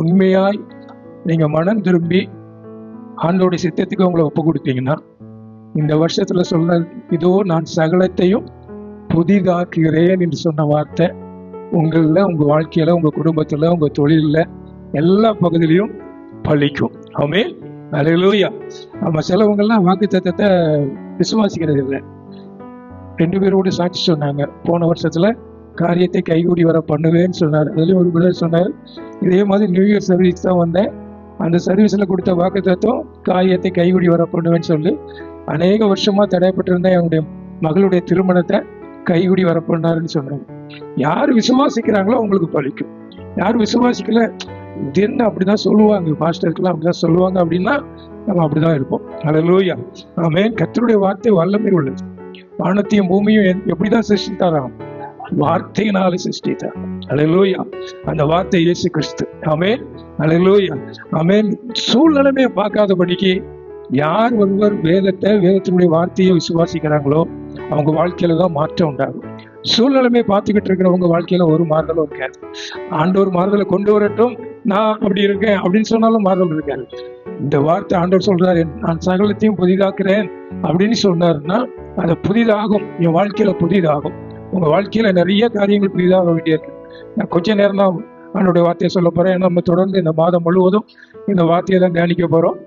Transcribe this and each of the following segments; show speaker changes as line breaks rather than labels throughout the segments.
உண்மையாய் நீங்க மனம் திரும்பி ஆண்டோடைய சித்தத்துக்கு உங்களை ஒப்பு கொடுத்தீங்கன்னா, இந்த வருஷத்துல சொல்ற இதோ நான் சகலத்தையும் புதிதாக்குகிறேன் என்று சொன்ன வார்த்தை உங்கள, உங்க வாழ்க்கையில, உங்க குடும்பத்துல, உங்க தொழில, எல்லா பகுதியிலையும் பலிக்கும். ஆமென். அல்லேலூயா. நம்ம சிலவங்கெல்லாம் வாக்குத்தத்தத்தை விசுவாசிக்கிறது இல்லை. 2 பேரோடு சாட்சி சொன்னாங்க. போன வருஷத்துல காரியத்தை கைகூடி வர பண்ணுவேன்னு சொன்னார். அதுலயும் ஒரு பிரதர் சொன்னார், இதே மாதிரி நியூ இயர் சர்வீஸ் தான் வந்தேன், அந்த சர்வீஸ்ல கொடுத்த வாக்குத்தத்தம் காரியத்தை கைகூடி வர பண்ணுவேன்னு சொல்லி அநேக வருஷமா தடைப்பட்டிருந்தேன். என்னுடைய மகளுடைய திருமணத்தை கைகூடி வர பண்ணாருன்னு சொன்னாங்க. யார் விசுவாசிக்கிறாங்களோ அவங்களுக்கு பலிக்கும். யார் விசுவாசிக்கல, இது என்ன அப்படிதான் சொல்லுவாங்க, பாஸ்டருக்கெல்லாம் அப்படிதான் சொல்லுவாங்க அப்படின்னா நம்ம அப்படிதான் இருப்போம். அல்லேலூயா. ஆமென். கர்த்தருடைய வார்த்தை வல்லமை உள்ளது. வானத்தையும் பூமியும் எப்படிதான் சிருஷ்டித்தாராம்? வார்த்தையினாலே சிருஷ்டித்தார். அல்லேலூயா. அந்த வார்த்தை இயேசு கிறிஸ்து. ஆமென். அல்லேலூயா. ஆமென். சூழ்நிலைமையை பார்க்காதபடிக்கு யார் ஒருவர் வேதத்தினுடைய வார்த்தையை விசுவாசிக்கிறாங்களோ அவங்க வாழ்க்கையில தான் மாற்றம் உண்டாகும். சூழ்நிலைமையை பார்த்துக்கிட்டு இருக்கிறவங்க வாழ்க்கையில ஒரு மாறுதலும் இருக்காது. ஆண்டவர் மாறுதலை கொண்டு வரட்டும், நான் அப்படி இருக்கேன் அப்படின்னு சொன்னாலும் மாறுதல் இருக்காது. இந்த வார்த்தை ஆண்டவர் சொல்றாரு, நான் சகலத்தையும் புதிதாக்குறேன் அப்படின்னு சொன்னாருன்னா அது புதிதாகும். என் வாழ்க்கையில புதிதாகும். உங்க வாழ்க்கையில நிறைய காரியங்கள் புதிதாக வேண்டியிருக்கு. நான் கொஞ்ச நேரம் தான் ஆண்டோடைய வார்த்தையை சொல்ல போறேன். நம்ம தொடர்ந்து இந்த மாதம் முழுவதும் இந்த வார்த்தையை தான் தியானிக்க போறோம்.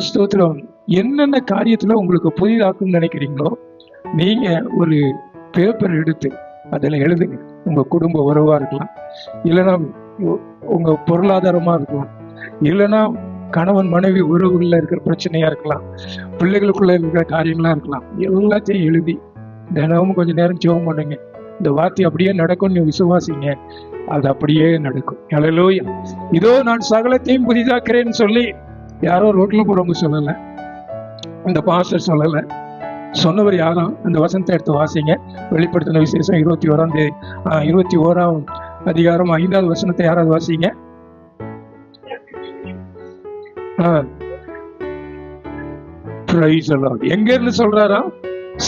ஸ்தோத்திரம். என்னென்ன காரியத்துல உங்களுக்கு புதிதாக்குன்னு நினைக்கிறீங்களோ நீங்க ஒரு பேப்பர் எடுத்து அதில் எழுதுங்க. உங்க குடும்ப உறவா இருக்கலாம், இல்லைன்னா உங்க பொருளாதாரமா இருக்கலாம், இல்லைன்னா கணவன் மனைவி உறவுகளில் இருக்கிற பிரச்சனையா இருக்கலாம், பிள்ளைகளுக்குள்ள இருக்கிற காரியங்களா இருக்கலாம். எல்லாத்தையும் எழுதி தினமும் கொஞ்சம் நேரம் ஜெபம் பண்ணுங்க. இந்த வார்த்தை அப்படியே நடக்கும், நீ விசுவாசிங்க, அது அப்படியே நடக்கும். அல்லேலூயா. இதோ நான் சகலத்தையும் புதிதாக்குறேன்னு சொல்லி யாரோ ரோட்ல போறவங்க சொல்லல, இந்த பாஸ்டர் சொல்லல, சொன்னவர் யாரும். அந்த வசனத்தை எடுத்து வாசிங்க. வெளிப்படுத்தின விசேஷம் 21ஆம் அதிகாரம் 5வது வசனத்தை யாராவது வாசிங்க. எங்க இருந்து சொல்றாரா?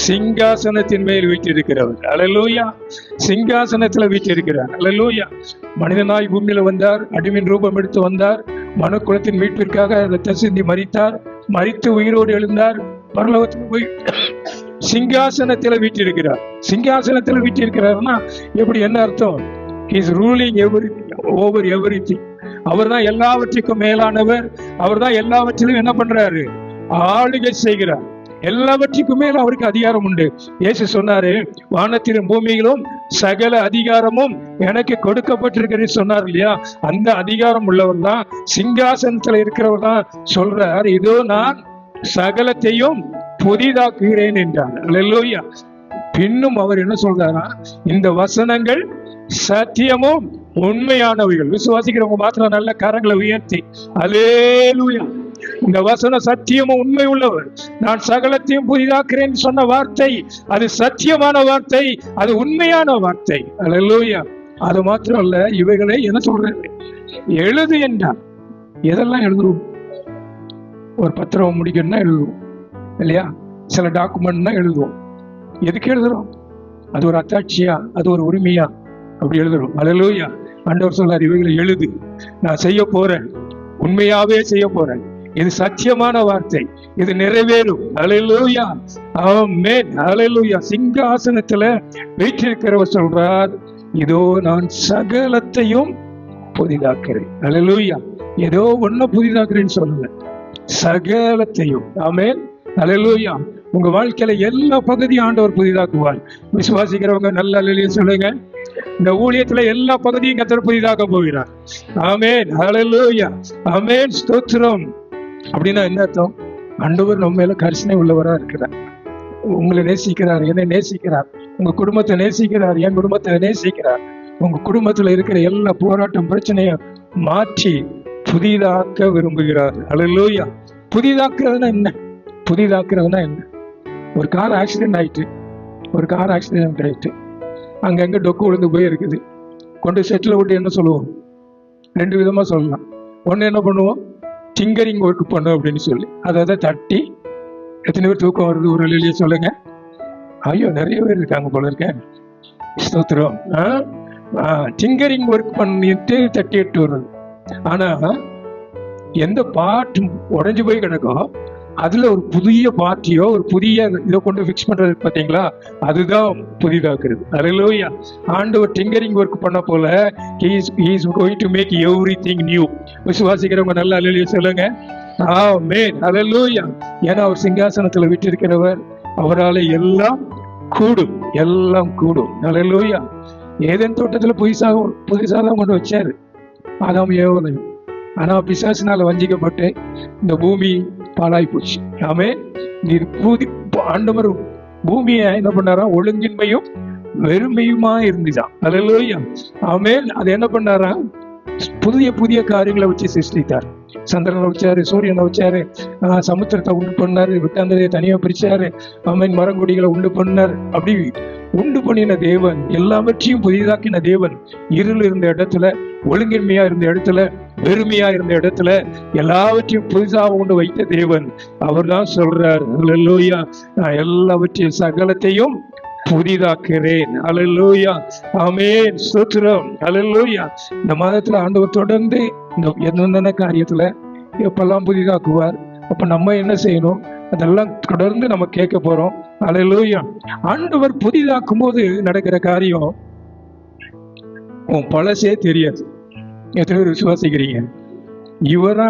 சிங்காசனத்தின் மேல் வீற்றிருக்கிறவர். அல்லேலூயா. சிங்காசனத்துல வீற்றிருக்கிறார். அல்லேலூயா. மனிதனாய் பூமியில வந்தார், அடிமையின் ரூபம் எடுத்து வந்தார், மனுக்குலத்தின் மீட்பிற்காக ரத்தம் சிந்தி மரித்தார், மரித்து உயிரோடு எழுந்தார், பரலோகத்துக்கு போய் சிங்காசனத்துல வீற்றிருக்கிறார். சிங்காசனத்துல வீற்றிருக்கிறார்னா எப்படி, என்ன அர்த்தம்? He is ruling everything, over everything. அவர் தான் எல்லாவற்றுக்கும் மேலானவர். அவர் தான் எல்லாவற்றிலும் என்ன பண்றாரு? ஆளுகை செய்கிறார். எல்லாவற்றுக்கும் மேல அவருக்கு அதிகாரம் உண்டு. இயேசு சொன்னாரு, வானத்திலும் பூமியிலும் சகல அதிகாரமும் எனக்கு கொடுக்கப்பட்டிருக்கிறது சொன்னார் இல்லையா? அந்த அதிகாரம் உள்ளவர் தான், சிங்காசனத்துல இருக்கிறவர் தான் சொல்றார், இதோ நான் சகலத்தையும் புதிதாக்குகிறேன் என்றார். அல்லேலூயா. பின்னும் அவர் என்ன சொல்றாரா? இந்த வசனங்கள் சத்தியமும் உண்மையானவைகள். விசுவாசிக்கிறவங்க மாத்திரம் நல்ல கரங்களை உயர்த்தி அல்லேலூயா. இந்த வசனம் சத்தியமும் உண்மை உள்ளவர். நான் சகலத்தையும் புதிதாக்குறேன் சொன்ன வார்த்தை அது சத்தியமான வார்த்தை, அது உண்மையான வார்த்தை. அல்லேலூயா. அது மாத்திரம் அல்ல, இவைகளை என்ன சொல்றது? எழுது என்றார். எதெல்லாம் எழுதுவோம்? ஒரு பத்திரம் முடிக்கணும்னா எழுதுவோம் இல்லையா? சில டாக்குமெண்ட்னா எழுதுவோம். எதுக்கு எழுதுறோம்? அது ஒரு அத்தாட்சியா, அது ஒரு உரிமையா, அப்படி எழுதுறோம். அல்லேலூயா. ஆண்டவர் சொல்றார், இவைகளை எழுது, நான் செய்ய போறேன், உண்மையாவே செய்ய போறேன், இது சத்தியமான வார்த்தை, இது நிறைவேறும். அல்லேலூயா. ஆமென். அல்லேலூயா. சிங்காசனத்துல வீற்றிருக்கிறவர் சொல்றார், இதோ நான் சகலத்தையும் புதிதாக்குறேன். அல்லேலூயா. ஏதோ ஒன்னும் புதிதாக்குறேன்னு சொல்லல, சகலத்தையும். ஆமென். அல்லேலூயா. உங்க வாழ்க்கையில எல்லா பகுதியும் ஆண்டவர் புதிதாக்குவார். விசுவாசிக்கிறவங்க நல்ல அல்லேலூயா சொல்லுங்க. இந்த ஊழியத்துல எல்லா பகுதியும் கர்த்தர் புதிதாக்க போகிறார். ஆமென். அல்லேலூயா. ஆமென். ஸ்தோத்திரம். அப்படின்னா என்ன அர்த்தம்? ஆண்டவர் நம்ம மேல கரிசனை உள்ளவரா இருக்கிறார். உங்களை நேசிக்கிறார், என்னை நேசிக்கிறார், உங்க குடும்பத்தை நேசிக்கிறார், என் குடும்பத்தை நேசிக்கிறார். உங்க குடும்பத்துல இருக்கிற எல்லா போராட்டம் பிரச்சனையும் மாற்றி புதிதாக்க விரும்புகிறார். அல்லேலூயா. புதிதாக்குறதுனா என்ன? புதிதாக்குறதுனா என்ன? ஒரு கார் ஆக்சிடென்ட் ஆயிட்டு அங்கங்க டொக்கு விழுந்து போய் இருக்குது. கொண்டு செட்டில் விட்டு என்ன சொல்லுவோம்? 2 விதமா சொல்லலாம். ஒன்று என்ன பண்ணுவோம்? டிங்கரிங் ஒர்க் பண்ணும் அப்படின்னு சொல்லி அதை தட்டி. எத்தனை பேர் தூக்கம் வருது? ஒரு வெளியே சொல்லுங்க. ஐயோ, நிறைய பேர் இருக்காங்க போல இருக்கேன். ஸ்தோத்திரம். டிங்கரிங் ஒர்க் பண்ணிட்டு தட்டி எட்டு வருது. ஆனா எந்த பாட்டு உடைஞ்சு போய் கிடக்கும், அதுல ஒரு புதிய பார்ட்டியோ ஒரு புதிய இதை கொண்டு ஃபிக்ஸ் பண்றது பாத்தீங்களா, அதுதான் புதிதாக்குறது. அல்லேலூயா. ஆண்டவர் டிங்கரிங் ஒர்க் பண்ண போல he is going to make everything new. விசுவாசிக்கிறவங்க நல்ல அல்லேலூயா சொல்லுங்க. ஆமென். அல்லேலூயா. ஏன்னா அவர் சிங்காசனத்துல விட்டிருக்கிறவர், அவரால் எல்லாம் கூடும், எல்லாம் கூடும். அல்லேலூயா. ஏதேன் தோட்டத்துல புதுசாதான் கொண்டு வச்சாரு ஆதாம் ஏவலையும். ஆனா பிசாசினால வஞ்சிக்கப்பட்டு இந்த பூமி பாழாய் போச்சு. ஆமென். ஆண்டவர் பூமியை என்ன பண்ணாரா, ஒழுங்கின்மையும் வெறுமையுமா இருந்துதான். அல்லேலூயா. ஆமென். அது என்ன பண்ணாரா, புதிய புதிய காரியங்களை வச்சு சிருஷ்டித்தார். சந்திரனை வச்சாரு, சூரியனை வச்சாரு, சமுத்திரத்தை உண்டு பண்ணாரு, விட்டாந்தரையை தனியா பிரிச்சாரு. ஆமென். மரங்கொடிகளை உண்டு பண்ணார். அப்படி உண்டு பண்ணின தேவன், எல்லாவற்றையும் புதிதாக்கின தேவன், இருள் இருந்த இடத்துல, ஒழுங்கின்மையா இருந்த இடத்துல, வெறுமையா இருந்த இடத்துல எல்லாவற்றையும் புதிதாக கொண்டு வைத்த தேவன். அவர் தான் சொல்றார், அல்லேலூயா, நான் எல்லாவற்றையும் சகலத்தையும் புதிதாக்குறேன். அல்லேலூயா. ஆமென். ஸ்தோத்திரம். அல்லேலூயா. இந்த மாதத்துல ஆண்டவர் தொடர்ந்து இந்த எந்தெந்த காரியத்துல எப்பெல்லாம் புதிதாக்குவார், அப்ப நம்ம என்ன செய்யணும், அதெல்லாம் தொடர்ந்து நம்ம கேட்க போறோம். அல்லேலூயா. ஆண்டவர் புதிதாக்கும் போது நடக்கிற காரியம் உன் பழசே தெரியாது. எத்தனை பேர் விசுவாசிக்கிறீங்க? இவரா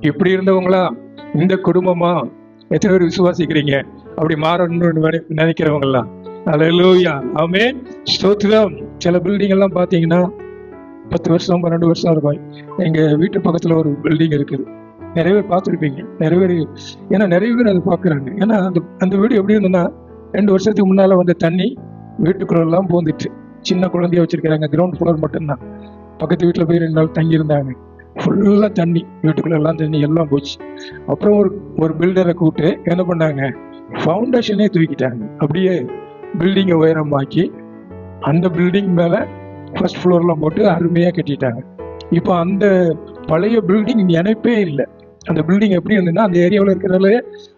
இப்படி இருந்தவங்களா, இந்த குடும்பமா? எத்தனை பேர் விசுவாசிக்கிறீங்க அப்படி மாறணும்னு நினைக்கிறவங்கலாம்? அல்லேலூயா. ஆமென். ஸ்தோத்திரம். சில பில்டிங் எல்லாம் பாத்தீங்கன்னா 10 வருஷம் 12 வருஷம் இருக்கும். எங்க வீட்டு பக்கத்துல ஒரு பில்டிங் இருக்குது. நிறைய பேர் பார்த்துருப்பீங்க. நிறைய பேர், ஏன்னா நிறைய பேர் அதை பார்க்குறாங்க. ஏன்னா அந்த வீடு எப்படி இருந்ததுன்னா, 2 வருஷத்துக்கு முன்னால வந்த தண்ணி வீட்டுக்குள்ளெல்லாம் போந்துட்டு, சின்ன குழந்தைய வச்சிருக்கிறாங்க, கிரவுண்ட் ஃப்ளோர் மட்டும்தான். பக்கத்து வீட்டில் போய் 2 நாள் தங்கி இருந்தாங்க. ஃபுல்லாக தண்ணி, வீட்டுக்குள்ள எல்லாம் தண்ணி எல்லாம் போச்சு. அப்புறம் ஒரு பில்டரை கூப்பிட்டு என்ன பண்ணாங்க, ஃபவுண்டேஷனே தூக்கிட்டாங்க. அப்படியே பில்டிங்கை உயரமாக்கி அந்த பில்டிங் மேலே ஃபர்ஸ்ட் ஃப்ளோர்லாம் போட்டு அருமையாக கட்டிட்டாங்க. இப்போ அந்த பழைய பில்டிங் நினைப்பே இல்லை. அந்த பில்டிங் எப்படி இருந்ததுன்னா, அந்த ஏரியாவில் இருக்கிறதுல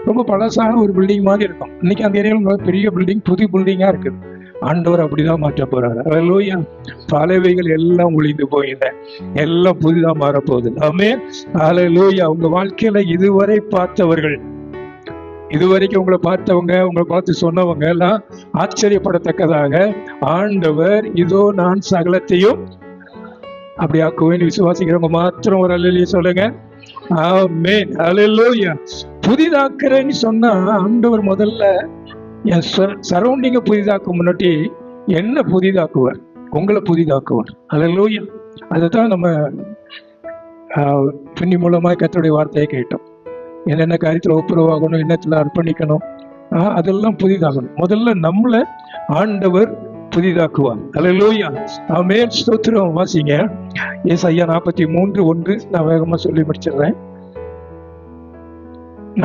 ரொம்ப பழசான ஒரு பில்டிங் மாதிரி இருக்கும். இன்னைக்கு அந்த ஏரியாவில் பெரிய பில்டிங், புது பில்டிங்காக இருக்குது. ஆண்டவர் அப்படிதான் மாற்ற போறாரு. அல்லேலூயா. பழையவைகள் எல்லாம் ஒழிந்து போயின, எல்லாம் புதிதாக மாறப்போகுது. ஆமென். அல்லேலூயா. உங்க வாழ்க்கையில இதுவரை பார்த்தவர்கள், இதுவரைக்கும் உங்களை பார்த்தவங்க, உங்களை பார்த்து சொன்னவங்க எல்லாம் ஆச்சரியப்படத்தக்கதாக ஆண்டவர் இதோ நான் சகலத்தையும் அப்படி ஆக்குவேன். விசுவாசிக்கிறவங்க மாத்திரம் ஒரு அல்லேலூயா சொல்லுங்க. ஆமென். அல்லேலூயா. புதிதாக்குறேன்னு சொன்னா ஆண்டவர் முதல்ல என் சரௌண்டிங்கை புதிதாக்கும் முன்னாடி என்ன புதிதாக்குவார்? உங்களை புதிதாக்குவார். அல்லேலூயா. அதுதான் நம்ம பின்னி மூலமா கர்த்தருடைய வார்த்தையை கேட்டோம். என்னென்ன காரியத்தில் ஒப்புரவாகணும், என்னத்துல அர்ப்பணிக்கணும், அதெல்லாம் புதிதாகணும். முதல்ல நம்மளை ஆண்டவர் புதிதாக்குவார். அல்லேலூயா. ஆமென். ஸ்தோத்திரம். வாசிங்க ஏசாயா 43:1. நான் வேகமா சொல்லி முடிச்சிடுறேன்.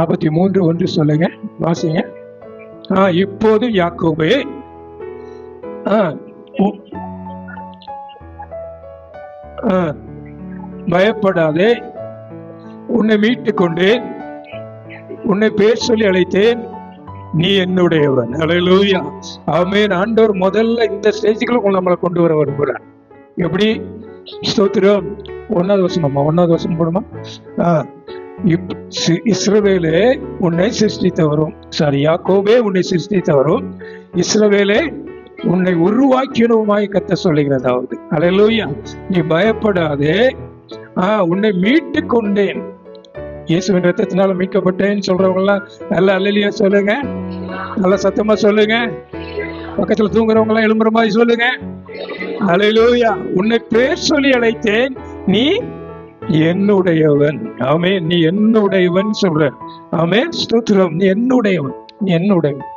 43:1 சொல்லுங்க. வாசிங்க. இப்போது யாக்கோபே, பயப்படாதே, உன்னை மீட்டுக் கொண்டேன், உன்னை பேர் சொல்லி அழைத்தேன், நீ என்னுடையவன். அல்லேலூயா. ஆமென். ஆண்டவர் முதல்ல இந்த ஸ்டேஜுக்குள்ள நம்மளை கொண்டு வர விரும்புறார். எப்படி? ஸ்தோத்திரம். 1வது வசனம் போடுமா? இஸ்ரவேலே உன்னை சிருஷ்டித்தவரும், யாக்கோபே உன்னை சிருஷ்டித்தவரும், இஸ்ரவேலே உன்னை உருவாக்கினவுமாய் கர்த்தர் சொல்லுகிறதாவது. அல்லேலூயா. நீ பயப்படாதே, உன்னை மீட்டு கொண்டேன், இயேசுவின் ரத்தத்தினால மீட்கப்பட்டேன்னு சொல்றவங்க எல்லாம் நல்ல அல்லேலூயா சொல்லுங்க. நல்ல சத்தமா சொல்லுங்க. பக்கத்துல தூங்குறவங்க எல்லாம் எழும்புற மாதிரி சொல்லுங்க. அல்லேலூயா. உன்னை பேர் சொல்லி அழைத்தேன், நீ என்னுடையவன். ஆமென். நீ என்னுடையவன் சொல்ற. ஆமென். ஸ்தோத்திரம். நீ என்னுடையவன், நீ என்னுடையவன்.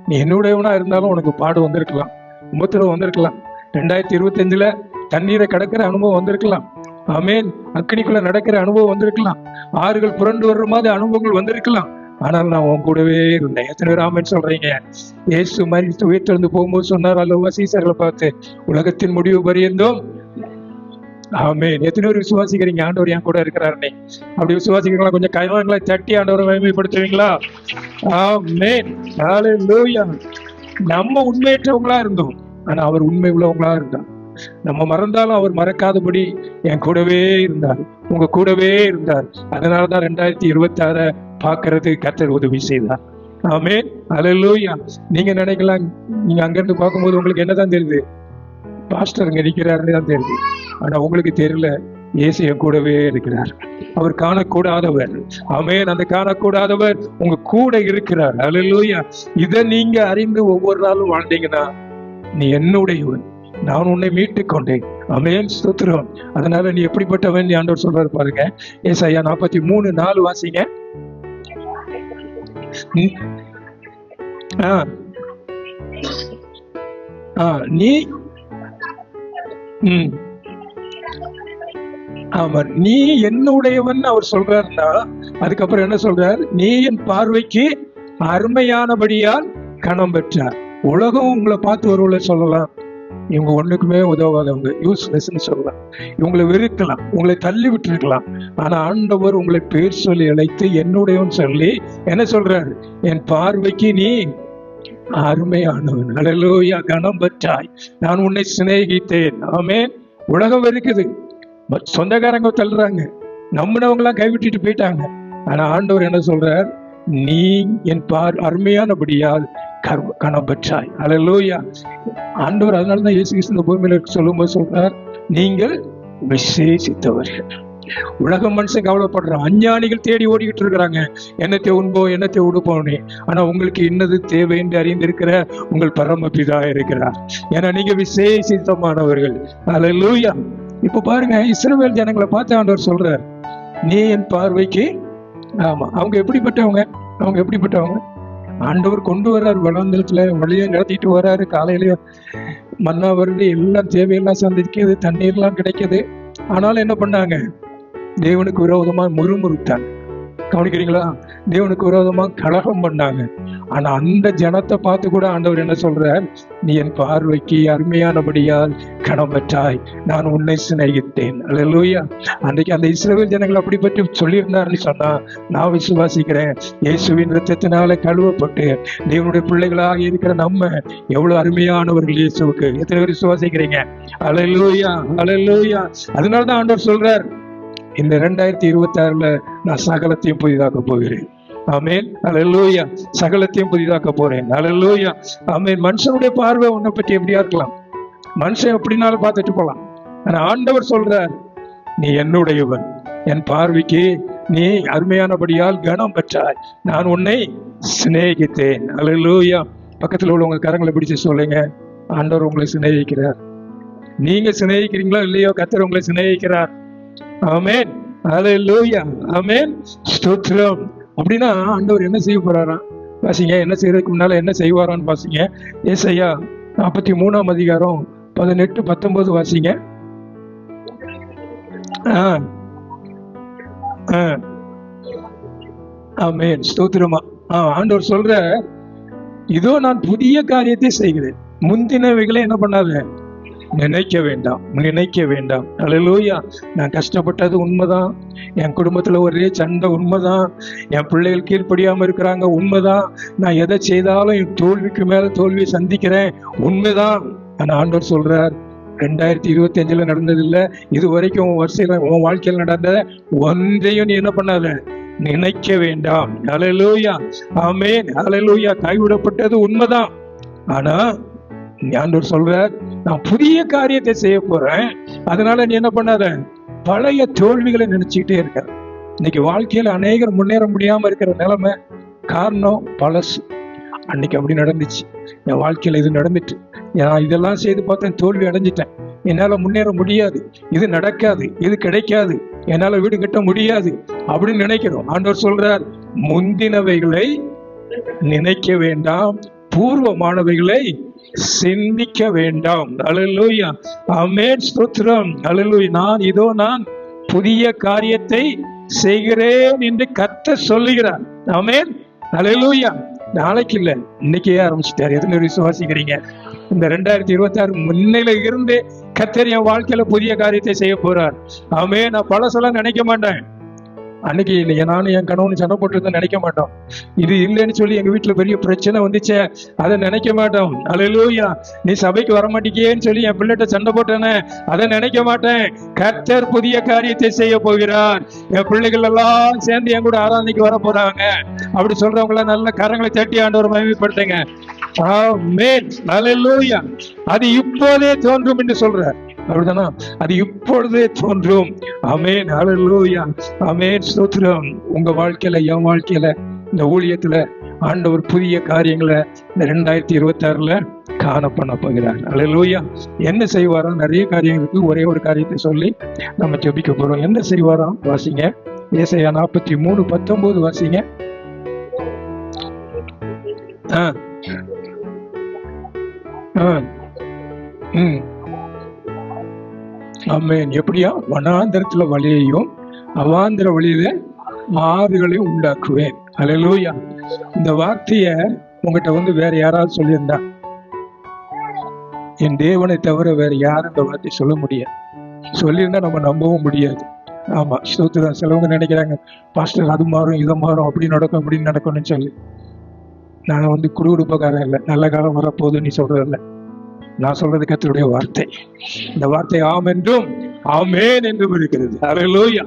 நீ என்னுடையவனா இருந்தாலும் உனக்கு பாடு வந்திருக்கலாம், உபத்திரவம் வந்திருக்கலாம், 2025ல தண்ணீரை கடக்கிற அனுபவம் வந்திருக்கலாம். ஆமென். அக்கினிக்குள்ள நடக்கிற அனுபவம் வந்திருக்கலாம், ஆறுகள் புரண்டு வர்ற மாதிரி அனுபவங்கள் வந்திருக்கலாம். ஆனால் நான் உன் கூடவே இருந்தேன். எத்தனை பேர் ஆமென் சொல்றீங்க? இயேசு மரித்து உயிர்த்தெழுந்து போகும்போது சொன்னார் அல்லவா சீசர்களை பார்த்து, உலகத்தின் முடிவு பரியந்தோம். ஆமென். எத்தனை பேர் விசுவாசிக்கிறீங்க ஆண்டவர் என் கூட இருக்கிறாருன்னு? அப்படி விசுவாசிக்கிறீங்களா? கொஞ்சம் கைவாங்களை தட்டி ஆண்டவரை மகிமைப்படுத்துவீங்களா? ஆமென். ஹல்லேலூயா. நம்ம உண்மையற்றவங்களா இருந்தோம், ஆனா அவர் உண்மை உள்ளவங்களா இருந்தார். நம்ம மறந்தாலும் அவர் மறக்காதபடி என் கூடவே இருந்தார், உங்க கூடவே இருந்தார். அதனாலதான் 2026 பார்க்கறது கர்த்தர் உதவி செய்தார். ஆமென், அல்லேலூயா. நீங்க நினைக்கலாம், நீங்க அங்கிருந்து பார்க்கும்போது உங்களுக்கு என்னதான் தெரியுது? பாஸ்டர் இங்க நிற்கிறாருன்னு தான் தெரியுது. ஆனா உங்களுக்கு தெரியல, இயேசு என் கூடவே இருக்கிறார். அவர் காணக்கூடாதவர். ஆமென், அந்த காணக்கூடாதவர் உங்க கூட இருக்கிறார். அல்லேலூயா. இதை நீங்க அறிந்து ஒவ்வொரு நாளும் வாழ்ந்தீங்கன்னா, நீ என்னுடையவன், நான் உன்னை மீட்டுக் கொண்டேன். ஆமென், ஸ்தோத்திரம். அதனால நீ எப்படிப்பட்டவன் ஆண்டவர் சொல்றாரு பாருங்க. ஏசாயா 43:4 வாசிங்க. நீ ஆமா, நீ என்னுடையவன் அவர் சொல்றாருன்னா, அதுக்கப்புறம் என்ன சொல்றார்? நீ என் பார்வைக்கு அருமையானபடியால் கணம் பெற்றார். உலகம் உங்களை பார்த்து ஒருவரை சொல்லலாம், இவங்க ஒண்ணுக்குமே உதவாதவங்க, யூஸ்லெஸ்ன்னு சொல்லலாம், இவங்களை வெறுக்கலாம், உங்களை தள்ளி விட்டுருக்கலாம். ஆனா ஆண்டவர் உங்களை பேர் சொல்லி அழைத்து என்னுடையவன் சொல்லி என்ன சொல்றாரு? என் பார்வைக்கு நீ அருமையானவன். அல்லேலூயா. கணம் பெற்றாய், நான் உன்னை சிநேகித்தேன். ஆமென். உலகம் இருக்குது, சொந்தக்காரங்க தள்ளுறாங்க, நம்பினவங்க எல்லாம் கைவிட்டுட்டு போயிட்டாங்க. ஆனா ஆண்டவர் என்ன சொல்றார்? நீ என் அருமையானபடியால் கணம் பெற்றாய். அல்லேலூயா. ஆண்டவர் அதனாலதான் இயேசு கிறிஸ்து இந்த பூமியில சொல்லும்போது சொல்றார், நீங்கள் விசேஷித்தவர்கள். உலக மனுஷன் கவலைப்படுறான், அஞ்ஞானிகள் தேடி ஓடிக்கிட்டு இருக்கிறாங்க, என்னத்தை உண்போ என்னத்தை உடுப்போனே. ஆனா உங்களுக்கு என்னது தேவை என்று அறிந்திருக்கிற உங்கள் பரமபிதா இருக்கிறார். ஏன்னா நீங்க விசேஷித்தமானவர்கள். அல்லேலூயா. இப்ப பாருங்க, இஸ்ரவேல் ஜனங்களை பார்த்து ஆண்டவர் சொல்றார், நீ என் பார்வைக்கு. ஆமா, அவங்க எப்படிப்பட்டவங்க? அவங்க எப்படிப்பட்டவங்க? ஆண்டவர் கொண்டு வர்றாரு, வளர்ந்தத்துல வழியை நடத்திட்டு வர்றாரு. காலையில மன்னா வருது, எல்லாம் தேவையெல்லாம் சந்திக்குது, தண்ணீர்லாம் கிடைக்குது. ஆனாலும் என்ன பண்ணாங்க? தேவனுக்கு விரோதமா முறுமுறுத்தாங்க. கவனிக்கிறீங்களா? தேவனுக்கு விரோதமா கலகம் பண்ணாங்க. ஆனா அந்த ஜனத்தை பார்த்து கூட ஆண்டவர் என்ன சொல்றார்? நீ என் பார்வைக்கு அருமையானபடியால் கணம் பெற்றாய், நான் உன்னை சிநேகித்தேன். அல்லேலூயா. அன்றைக்கு அந்த இஸ்ரவேல் ஜனங்கள் அப்படி பற்றி சொல்லியிருந்தாருன்னு சொன்னா, நான் விசுவாசிக்கிறேன், இயேசுவின் இரத்தத்தினால கழுவப்பட்டு தேவனுடைய பிள்ளைகளாக இருக்கிற நம்ம எவ்வளவு அருமையானவர்கள் இயேசுவுக்கு. எத்தனை பேர் விசுவாசிக்கிறீங்க? அல்லேலூயா, அல்லேலூயா. அதனாலதான் ஆண்டவர் சொல்றார், இந்த 2026 நான் சகலத்தையும் புதிதாக்க போகிறேன். ஆமென், அல்லேலூயா. சகலத்தையும் புதிதாக்க போறேன். அல்லேலூயா. ஆமென். மனுஷனுடைய பார்வை உன்னை பற்றி எப்படியா இருக்கலாம், மனுஷன் எப்படினாலும் பார்த்துட்டு போலாம். ஆனா ஆண்டவர் சொல்றார், நீ என்னுடையவன், என் பார்வைக்கு நீ அருமையானபடியால் கனம் பெற்றாய், நான் உன்னை சிநேகித்தேன். அல்லேலூயா. பக்கத்துல உள்ளவங்க கரங்களை பிடிச்சு சொல்லுங்க, ஆண்டவர் உங்களை சிநேகிக்கிறார். நீங்க சிநேகிக்கிறீங்களோ இல்லையோ, கர்த்தர் உங்களை சிநேகிக்கிறார். ஆமென், அல்லேலூயா. ஆமென், ஸ்தோத்திரம். அப்படின்னா ஆண்டவர் என்ன செய்ய போறாராம் பாசிங்க? என்ன செய்யறதுக்கு முன்னால என்ன செய்வாரான்னு பாசிங்க. ஏசாயா 43:18-19 வாசிங்க. ஆமென், ஸ்தோத்திரமா. ஆண்டவர் சொல்ற, இதோ நான் புதிய காரியத்தை செய்கிறேன், முந்தினவைகளை என்ன பண்ணாத, நினைக்க வேண்டாம், நினைக்க வேண்டாம். அல்லேலூயா. நான் கஷ்டப்பட்டது உண்மைதான், என் குடும்பத்துல ஒரே சண்டை உண்மைதான், என் பிள்ளைகள் கீழ்ப்படியாம இருக்கிறாங்க உண்மைதான், நான் எதை செய்தாலும் என் தோல்விக்கு மேல தோல்வியை சந்திக்கிறேன் உண்மைதான். ஆனா ஆண்டவர் சொல்றார், 2025 நடந்ததில்லை, இது வரைக்கும் உன் வரிசையில உன் வாழ்க்கையில் நடந்த ஒன்றையும் நீ என்ன பண்ணாத, நினைக்க வேண்டாம். அல்லேலூயா. ஆமென், அல்லேலூயா. கைவிடப்பட்டது உண்மைதான். ஆனா ஆண்டவர் சொல்றார், நான் புதிய காரியத்தை செய்ய போறேன், அதனால நீ என்ன பண்ணாத, பழைய தோல்விகளை நினைச்சுக்கிட்டே இருக்க. இன்னைக்கு வாழ்க்கையில அநேகர் முன்னேற முடியாம இருக்கிற நிலைமை காரணம் பழசு. அன்னைக்கு அப்படி நடந்துச்சு, என் வாழ்க்கையில இது நடந்துட்டு, நான் இதெல்லாம் செய்து பார்த்தேன், தோல்வி அடைஞ்சிட்டேன், என்னால முன்னேற முடியாது, இது நடக்காது, இது கிடைக்காது, என்னால வீடு கட்ட முடியாது அப்படின்னு நினைக்கிறோம். ஆண்டவர் சொல்றார், முந்தினவைகளை நினைக்க வேண்டாம், பூர்வமானவைகளை சிந்திக்க வேண்டாம். அல்லேலூயா. ஆமென், ஸ்தோத்திரம். அல்லேலூயா. நான் புதிய காரியத்தை செய்கிறேன் என்று கர்த்தர் சொல்லுகிறார். ஆமென், அல்லேலூயா. நாளைக்கு இல்ல, இன்னைக்கே ஆரம்பிச்சுட்டாரு. எத்தனை விசுவாசிக்கிறீங்க? இந்த 2026 முன்னில இருந்து கர்த்தர் என் வாழ்க்கையில புதிய காரியத்தை செய்ய போறார். ஆமென். நான் பழசெல்லாம் நினைக்க மாட்டேன், அன்னைக்கு நானும் என் கணவனு சண்டை போட்டு நினைக்க மாட்டோம். இது இல்லைன்னு சொல்லி எங்க வீட்டுல பெரிய பிரச்சனை வந்துச்சே, அதை நினைக்க மாட்டோம். அல்லேலூயா. நீ சபைக்கு வர மாட்டேங்கேன்னு சொல்லி என் பிள்ளைகிட்ட சண்டை போட்டேனே, அதை நினைக்க மாட்டேன். கர்த்தர் புதிய காரியத்தை செய்ய போகிறார். என் பிள்ளைகள் எல்லாம் சேர்ந்து என் கூட ஆராதனைக்கு வர போறாங்க. அப்படி சொல்றவங்கள நல்ல கரங்களை தட்டி ஆண்டவர் மகிமைப்படுத்துங்க. ஆமென். அல்லேலூயா. அது இப்போதே தோன்றும் என்று சொல்றார். அப்படிதானா? அது இப்பொழுதே தோன்றும். ஆமென். அல்லேலூயா. ஆமென். ஸ்தோத்திரம். உங்க வாழ்க்கையில, என் வாழ்க்கையில, இந்த ஊழியத்துல ஆண்டவர் புதிய காரியங்களை இந்த 2026 காண பண்ண போகிறார். அல்லேலூயா. என்ன செய்வாரோ? நிறைய காரியங்களுக்கு ஒரே ஒரு காரியத்தை சொல்லி நம்ம ஜெபிக்க போறோம். என்ன செய்வாரோ வாசிங்க. ஏசாயா 43:19 வாசிங்க. ஆமென். எப்படியா? வனாந்தரத்துல வழியையும் அவாந்திர வழியில ஆறுகளையும் உண்டாக்குவேன். அல்லேலூயா. இந்த வார்த்தைய உங்ககிட்ட வேற யாராவது சொல்லியிருந்தா, என் தேவனை தவிர வேற யாரும் இந்த வார்த்தை சொல்ல முடியாது. சொல்லியிருந்தா நம்ம நம்பவும் முடியாது. ஆமா, ஸ்தோத்திரம். சிலவங்க நினைக்கிறாங்க, பாஸ்டர் அது மாறும் இதை மாறும், அப்படி நடக்கும் இப்படி நடக்கும்னு சொல்லி. நான் குடுகுடுப்பக்காரன் இல்லை. நல்ல காலம் வரப்போகுது நீ சொல்றதில்ல. நான் சொல்றது கர்த்தருடைய வார்த்தை. இந்த வார்த்தை ஆம் என்றும் ஆமென் என்றும் இருக்கிறது. அல்லேலூயா.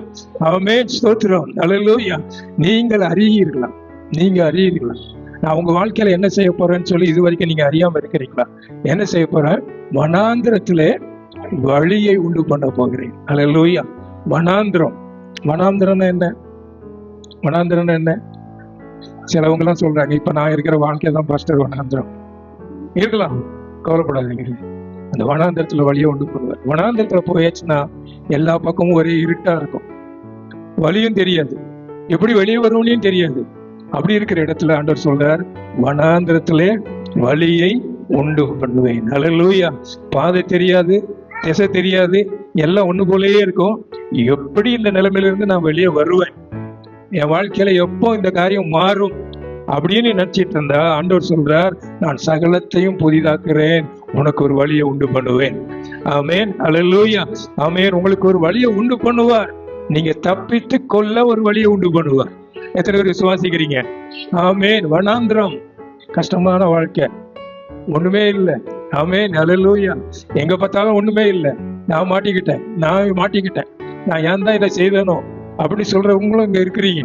ஆமென். ஸ்தோத்திரம். அல்லேலூயா. நீங்கள் அறியீர்களா? நீங்க அறியீர்களா? நான் உங்க வாழ்க்கையில என்ன செய்ய போறேன்னு சொல்லி இது வரைக்கும் நீங்க அறியாம இருக்கிறீங்களா? என்ன செய்ய போறேன்? வனாந்திரத்திலே வழியை உண்டு பண்ண போகிறேன். அல்லேலூயா. வனாந்திரம். வனாந்திரம்னா என்ன? வனாந்திரம்னா என்ன? சிலவங்க எல்லாம் சொல்றாங்க, இப்ப நான் இருக்கிற வாழ்க்கை தான் பாஸ்டர் வனாந்திரம். இருக்கலாம், கவலைப்படாதீங்க. அந்த வனாந்திரத்துல வழியை உண்டு பண்ணுவார். வனாந்திரத்துல போயாச்சுன்னா எல்லா பக்கமும் ஒரே இருட்டா இருக்கும். வழியும் தெரியாது, எப்படி வெளியே வரும்னு தெரியாது. அப்படி இருக்கிற இடத்துல ஆண்டவர் சொல்றார், வனாந்திரத்திலே வழியை உண்டு பண்ணுவேன். அல்லேலூயா. பாதை தெரியாது, திசை தெரியாது, எல்லாம் ஒண்ணு போலயே இருக்கும். எப்படி இந்த நிலைமையிலிருந்து நான் வெளியே வருவேன்? என் வாழ்க்கையில எப்போ இந்த காரியம் மாறும் அப்படின்னு நினைச்சிட்டு இருந்தா ஆண்டவர் சொல்றார், நான் சகலத்தையும் புதிதாக்குறேன், உனக்கு ஒரு வழியை உண்டு பண்ணுவேன். ஆமென். அல்லேலூயா. ஆமென். உங்களுக்கு ஒரு வழியை உண்டு பண்ணுவார். நீங்க தப்பித்து கொள்ள ஒரு வழியை உண்டு பண்ணுவார். எத்தனை பேர் விசுவாசிக்கிறீங்க? ஆமென். வனாந்திரம், கஷ்டமான வாழ்க்கை, ஒண்ணுமே இல்லை. ஆமென். அல்லேலூயா. எங்க பார்த்தாலும் ஒண்ணுமே இல்லை. நான் மாட்டிக்கிட்டேன், நான் ஏன் தான் இதை செய்தனோ அப்படி சொல்றவங்களும் இங்க இருக்கிறீங்க.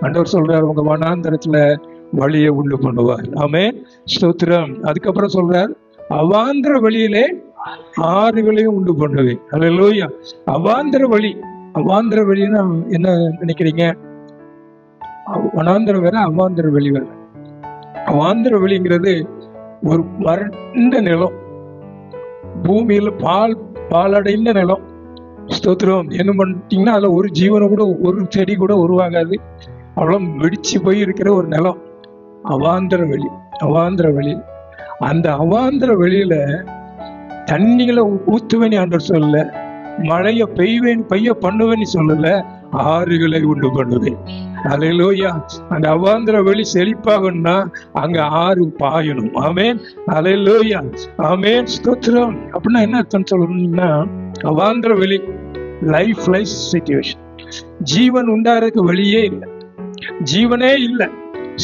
ஆண்டவர் சொல்றார், உங்க வனாந்தரத்துல வழியை உண்டு பண்ணுவார். ஆமென். ஸ்தோத்திரம். அதுக்கப்புறம் சொல்றார், அவாந்திர வழியிலே ஆறுகளையும் உண்டு பண்ணுவேன். அல்லேலூயா. அவாந்திர வழி. அவாந்திர வழின்னா என்ன நினைக்கிறீங்க? வனாந்திரம் வேற, அவாந்திர வெளி வேற. அவாந்திர வெளிங்கிறது ஒரு வறண்ட நிலம், பூமியில பாலடைந்த நிலம். ஸ்தோத்திரம். என்ன பண்ணிட்டீங்கன்னா அதுல ஒரு ஜீவனை கூட, ஒரு செடி கூட உருவாகாது. அவ்வளவு வெடிச்சு போய் இருக்கிற ஒரு நிலம் அவாந்திர வெளி. அவாந்திர வெளி. அந்த அவாந்திர வெளியில தண்ணிகளை ஊத்துவேன்னு ஆண்டவர் சொல்லல, மழைய பெய்ய பண்ணுவேன்னு சொல்லல, ஆறுகளை உண்டு பண்ணுவேன். அல்லேலூயா. அந்த அவாந்திர வெளி செழிப்பாகணும்னா அங்க ஆறு பாயணும். ஆமென். அல்லேலூயா. ஆமென். ஸ்தோத்திரம். அப்படின்னா என்ன அர்த்தம் சொல்லணும்னா, அவாந்திர வெளி லைஃப் சிச்சுவேஷன். ஜீவன் உண்டாகிறதுக்கு வழியே இல்லை, ஜீவனே இல்லை,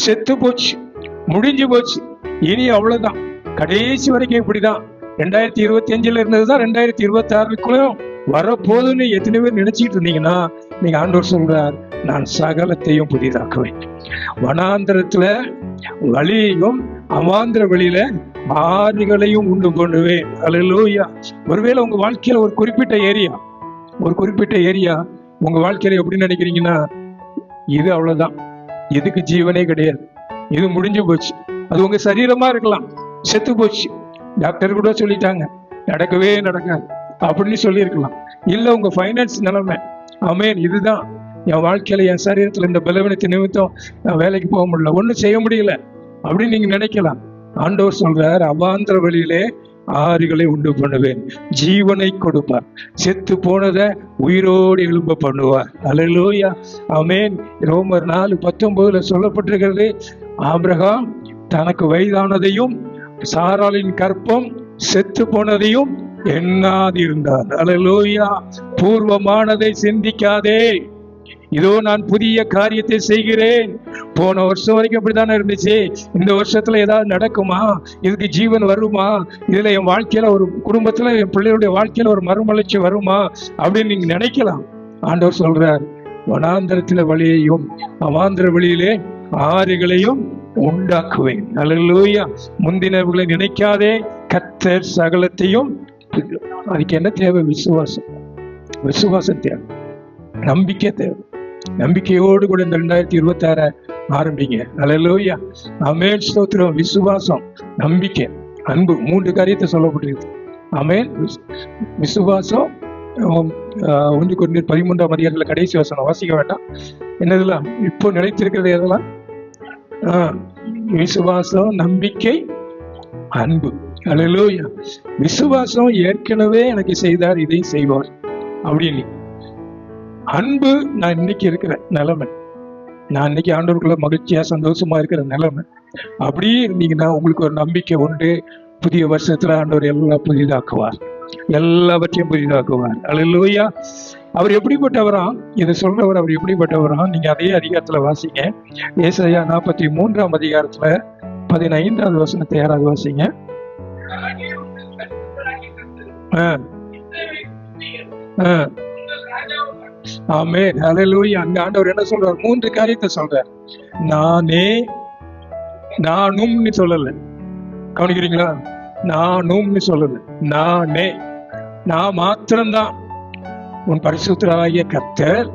செத்து போச்சு, முடிஞ்சு போச்சு, இனி அவ்வளவுதான், கடைசி வரைக்கும் இப்படிதான். 2025 இருந்ததுதான் 2026 வரப்போதுன்னு எத்தனை பேர் நினைச்சிட்டு இருந்தீங்கன்னா, நீங்க ஆண்டவர் சொல்றார், நான் சகலத்தையும் புதிதாக்குவேன். வனாந்திரத்துல வழியையும் அவாந்திர வெளியில ஆறுகளையும் உண்டு பண்ணுவேன். அல்லேலூயா. ஒருவேளை உங்க வாழ்க்கையில ஒரு குறிப்பிட்ட ஏரியா உங்க வாழ்க்கையில எப்படி நினைக்கிறீங்கன்னா, இது அவ்வளவுதான், இதுக்கு ஜீவனே கிடையாது, இது முடிஞ்சு போச்சு. அது உங்க சரீரமா இருக்கலாம், செத்து போச்சு, டாக்டர் கூட சொல்லிட்டாங்க நடக்கவே நடக்காது அப்படின்னு சொல்லி இருக்கலாம். இல்ல உங்க பைனான்ஸ் நிலைமை, ஆமென், இதுதான் என் வாழ்க்கையில, என் சரீரத்துல இந்த பலவீனத்தை நிமித்தம் நான் வேலைக்கு போக முடியல, ஒன்றும் செய்ய முடியல அப்படின்னு நீங்க நினைக்கலாம். ஆண்டவர் சொல்றார், அவாந்திர வழியிலே ஆறுகளை உண்டு பண்ணுவேன், ஜீவனை கொடுப்பார், செத்து போனதை உயிரோடு எழும்ப பண்ணுவார். அல்லேலூயா. ஆமென். ரோமர் 4:19 சொல்லப்பட்டிருக்கிறது, ஆபிரகாம் தனக்கு வயதானதையும் சாராளின் கற்பம் செத்து போனதையும் எண்ணாதிருந்தார். அல்லேலூயா. பூர்வமானதை சிந்திக்காதே, இதோ நான் புதிய காரியத்தை செய்கிறேன். போன வருஷம் வரைக்கும் அப்படித்தானே இருந்துச்சு, இந்த வருஷத்துல ஏதாவது நடக்குமா, இதுக்கு ஜீவன் வருமா, இதுல என் வாழ்க்கையில ஒரு குடும்பத்துல என் பிள்ளைகளுடைய வாழ்க்கையில ஒரு மறுமலர்ச்சி வருமா அப்படின்னு நீங்க நினைக்கலாம். ஆண்டவர் சொல்றார், வனாந்தரத்துல வழியையும் அவாந்திர வழியிலே ஆறுகளையும் உண்டாக்குவேன். அல்லேலூயா. முந்தினவர்களை நினைக்காதே, கர்த்தர் சகலத்தையும். அதுக்கு என்ன தேவை? விசுவாசம். விசுவாசம் தேவை, நம்பிக்கை தேவை. நம்பிக்கையோடு கூட இந்த 2026 ஆரம்பிங்க. அல்லேலூயா. ஆமென். ஸ்தோத்திரம். விசுவாசம், நம்பிக்கை, அன்பு, 3 காரியத்தை சொல்லப்பட்டிருக்கு. ஆமென். விசுவாசம். 1 கொரிந்தியர் 13ஆம் அதிகாரத்துல கடைசி வசனம் வாசிக்க வேண்டாம். என்னதெல்லாம் இப்போ நிலைத்திருக்கிறது? எதெல்லாம்? விசுவாசம், நம்பிக்கை, அன்பு. அல்லேலூயா. விசுவாசம் ஏற்கனவே எனக்கு செய்தார், இதை செய்வார் அப்படின்னு. அன்பு, நான் இன்னைக்கு இருக்கிற நிலைமை, நான் இன்னைக்கு ஆண்டவருக்குள்ள மகிழ்ச்சியா சந்தோஷமா இருக்கிற நிலைமை. அப்படியே இருந்தீங்கன்னா உங்களுக்கு ஒரு நம்பிக்கை உண்டு. புதிய வருஷத்துல ஆண்டவர் எல்லாம் புதிதாக்குவார், எல்லாவற்றையும் புதிதாக்குவார். அல்லேலூயா. அவர் எப்படிப்பட்டவராம்? இதை சொல்றவர் அவர் எப்படிப்பட்டவராம்? நீங்க அதே அதிகாரத்துல வாசிங்க. ஏசாயா 43ஆம் அதிகாரத்துல 15வது வசனத்தை யாராவது வாசிங்க. ஆமென். ஹல்லேலூயா. அங்க ஆண்டவர் என்ன சொல்றார்? 3 காரியத்தை சொல்றார். நானே, நானும்னு சொல்லல. கவனிக்கிறீங்களா? நானும்னு சொல்லல, நானே. நான் மாத்திரம்தான் உன் பரிசுத்தராகிய கர்த்தர்,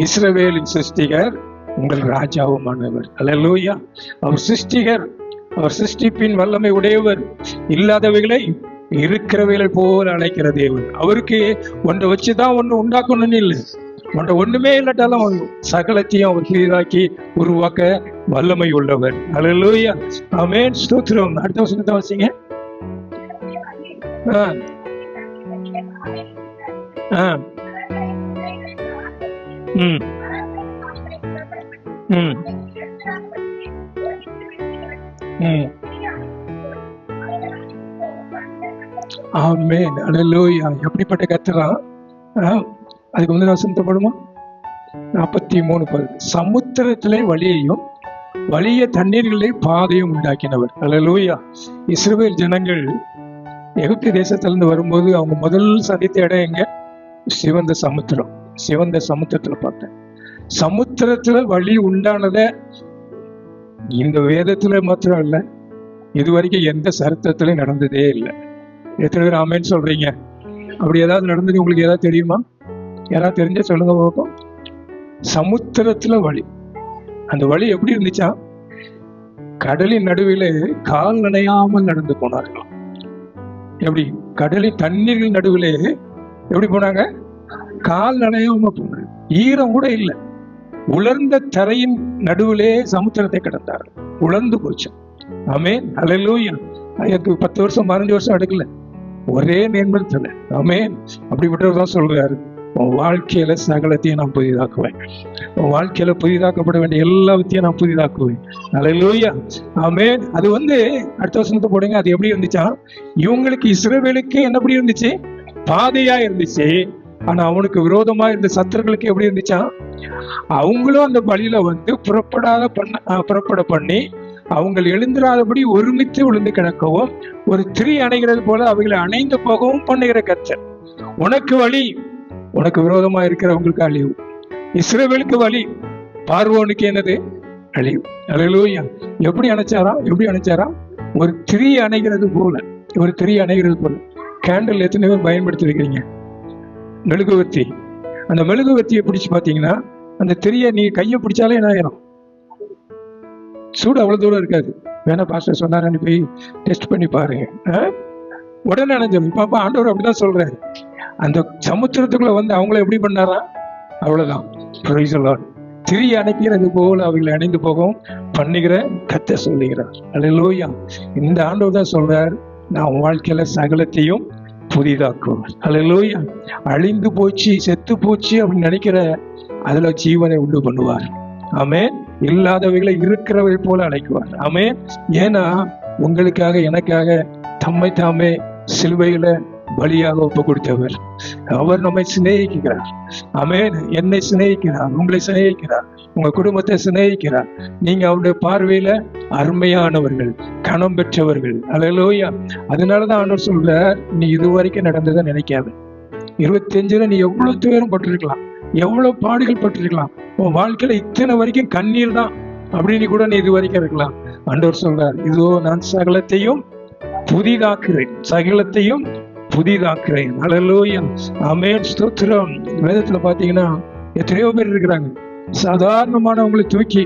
இஸ்ரவேலின் சிருஷ்டிகர், உங்கள் ராஜாவுமானவர். அல்லேலூயா. அவர் சிருஷ்டிகர், அவர் சிருஷ்டிப்பின் வல்லமை உடையவர். இல்லாதவைகளை இருக்கிறவைகளை போல அழைக்கிற தேவன். அவருக்கு ஒன்றை வச்சுதான் ஒண்ணு உண்டாக்கணும்னு இல்லை. ஒண்ணுமே இல்லாட்டாலும் சகலத்தையும் அவர் புதிதாக்கி உருவாக்க வல்லமை உள்ளவர். அல்லேலூயா. ஆமென். ஸ்தோத்திரம். அடுத்த வசனத்தை வாசிங்க. ஆமென். அல்லேலூயா. எப்படிப்பட்ட கர்த்தரா? அதுக்கு முந்தின வசனத்தை படுமா? 43:10. சமுத்திரத்திலே வழியையும் வலிய தண்ணீர்களை பாதையும் உண்டாக்கினவர். அல்லேலூயா. இஸ்ரவேல் ஜனங்கள் எகிப்து தேசத்திலிருந்து வரும்போது அவங்க முதல் சந்தித்த இடம் எங்க? சிவந்த சமுத்திரம். சிவந்த சமுத்திரத்துல பார்த்தேன். சமுத்திரத்துல வழி உண்டானத இந்த வேதத்துல மாத்திரம் இல்ல, இதுவரைக்கும் எந்த சரித்திரத்திலும் நடந்ததே இல்லை. எத்தனை பேர் ஆமென் சொல்றீங்க? அப்படி ஏதாவது நடந்தது உங்களுக்கு ஏதாவது தெரியுமா? யாராவது தெரிஞ்ச சொல்லுங்க பார்ப்போம். சமுத்திரத்துல வழி. அந்த வழி எப்படி இருந்துச்சா? கடலின் நடுவில் கால் நனையாமல் நடந்து போனார்கள். எப்படி? கடலின் தண்ணீரின் நடுவிலே எப்படி போனாங்க? கால் நனையாம போனாங்க. ஈரம் கூட இல்லை. உலர்ந்த தரையின் நடுவிலே சமுத்திரத்தை கடந்தார்கள். உலர்ந்து போச்சு. ஆமென். அல்லேலூயா. அதுக்கு 10 வருஷம் 15 வருஷம் எடுக்கல, ஒரே நேர்மத்துல. ஆமென். அப்படிப்பட்டவர் தான் சொல்றாரு, உன் வாழ்க்கையில சகலத்தையும் நான் புதிதாக்குவேன். உன் வாழ்க்கையில புதிதாக்கப்பட வேண்டிய எல்லாத்தையும் நான் புதிதாக்குவேன். அல்லேலூயா. ஆமென். அது அடுத்த வசனத்தை போடுங்க. அது எப்படி இருந்துச்சா? இவங்களுக்கு, இஸ்ரவேலுக்கு என்னப்படி இருந்துச்சு? பாதையா இருந்துச்சு. ஆனா அவனுக்கு விரோதமா இருந்த சத்துருக்களுக்கு எப்படி இருந்துச்சா? அவங்களும் அந்த வழியில புறப்பட பண்ணி அவங்க எழுந்திராதபடி ஒருமித்து விழுந்து கிடக்கவும், ஒரு திரி அணைகிறது போல அவைகளை அணைந்து போகவும் பண்ணுகிற கர்த்தர். உனக்கு வழி, உனக்கு விரோதமா இருக்கிறவங்களுக்கு அழிவு. இஸ்ரவேலுக்கு வழி, பார்வோனுக்கு என்னது? அழிவு. அல்லேலூயா. எப்படி அணைச்சாரா? ஒரு திரி அணைகிறது போல. ஒரு திரி அணைகிறது போல. கேண்டில் எத்தனை பேர் பயன்படுத்தி இருக்கிறீங்க? மெழுகுவர்த்தி. அந்த மெழுகுவர்த்தியை பிடிச்சு பார்த்தீங்கன்னா அந்த திரியை நீ கையை பிடிச்சாலே என்ன ஆயிரும்? சூடு அவ்வளவு தூரம் இருக்காது. வேணா பாஸ்டர் சொன்னாரு, போய் டெஸ்ட் பண்ணி பாருங்க. உடனே அணைஞ்சிடும். இப்ப ஆண்டவர் அப்படிதான் சொல்றாரு. அந்த சமுத்திரத்துக்குள்ள அவங்கள எப்படி பண்ணாரா? அவ்வளவுதான். திரி அணைக்கிறது போல அவைகளை அணைந்து போகவும் பண்ணுகிற கர்த்தர் சொல்லுகிறார். அல்லேலூயா. இந்த ஆண்டவர் தான் சொல்றார், நான் உன் வாழ்க்கையில சகலத்தையும் புதிதாக்குவார். அல்லேலூயா. அழிந்து போச்சு, செத்து போச்சு அப்படின்னு நினைக்கிற அதுல ஜீவனை உண்டு பண்ணுவார். ஆமென். இல்லாதவைகளை இருக்கிறவை போல அழைக்குவார். ஆமென். ஏன்னா உங்களுக்காக எனக்காக தம்மை தாமே சிலுவையில பலியாக ஒப்பு கொடுத்தவர். அவர் நம்மை சிநேகிக்கிறார். ஆமென். என்னை சிநேகிக்கிறார், உங்களை சிநேகிக்கிறார், உங்க குடும்பத்தை சிநேகிக்கிறார். நீங்க அவருடைய பார்வையில அருமையானவர்கள், கணம் பெற்றவர்கள். அல்லேலூயா. அதனாலதான் ஆண்டவர் சொல்றார், நீ இதுவரைக்கும் நடந்ததை நினைக்காத. 25ல நீ எவ்வளவு துயரம் பட்டிருக்கலாம், எவ்வளவு பாடுகள் பட்டிருக்கலாம், உன் வாழ்க்கையில இத்தனை வரைக்கும் கண்ணீர் தான் அப்படின்னு கூட நீ இது வரைக்கும் இருக்கலாம். ஆண்டவர் சொல்றார், இதோ நான் சகலத்தையும் புதிதாக்குறேன், சகலத்தையும் புதிதாக்குறேன். அல்லேலூயா. ஆமென். ஸ்தோத்திரம். வேதத்துல பாத்தீங்கன்னா எத்தனையோ பேர் இருக்கிறாங்க, சாதாரணமானவங்களை தூக்கி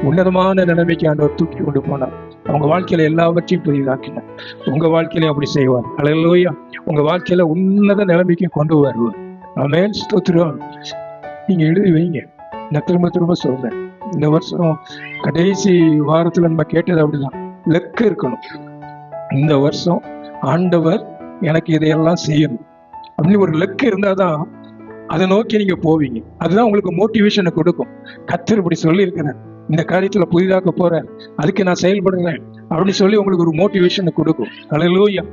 உன்னதமான நிலைமைக்கு ஆண்டவர் தூக்கி கொண்டு போனார். அவங்க வாழ்க்கையில எல்லாவற்றையும் புதிதாக்கினார். உங்க வாழ்க்கையில அப்படி செய்வார். அல்லேலூயா. உங்க வாழ்க்கையில உன்னத நிலைமைக்கு கொண்டு வருவார். ஆமென். ஸ்தோத்திரம். நீங்க எழுதி வைங்க. நான் திரும்ப திரும்ப சொல்றேன், இந்த வருஷம் கடைசி வாரத்துல நம்ம கேட்டது அப்படிதான், லெக்க இருக்கணும். இந்த வருஷம் ஆண்டவர் எனக்கு இதையெல்லாம் செய்யணும் அப்படின்னு ஒரு லெக்க இருந்தாதான் அதை நோக்கி நீங்க போவீங்க. அதுதான் உங்களுக்கு மோட்டிவேஷனை கொடுக்கும். கர்த்தர் இப்படி சொல்லி இருக்கிறேன், இந்த காரியத்துல புதிதாக்க போறேன், அதுக்கு நான் செயல்படுறேன் அப்படின்னு சொல்லி உங்களுக்கு ஒரு மோட்டிவேஷனை கொடுக்கும். அல்லேலூயா.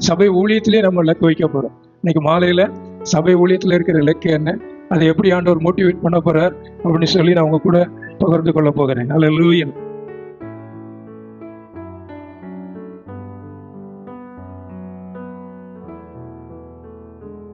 சபை ஊழியத்திலே நம்ம லெக்க வைக்க போறோம். இன்னைக்கு மாலையில சபை ஊழியத்துல இருக்கிற லெக்க என்ன, அதை எப்படி ஆண்டவர் மோட்டிவேட் பண்ண போறார் அப்படின்னு சொல்லி நான் உங்க கூட பகிர்ந்து கொள்ள போகிறேன். அல்லேலூயா.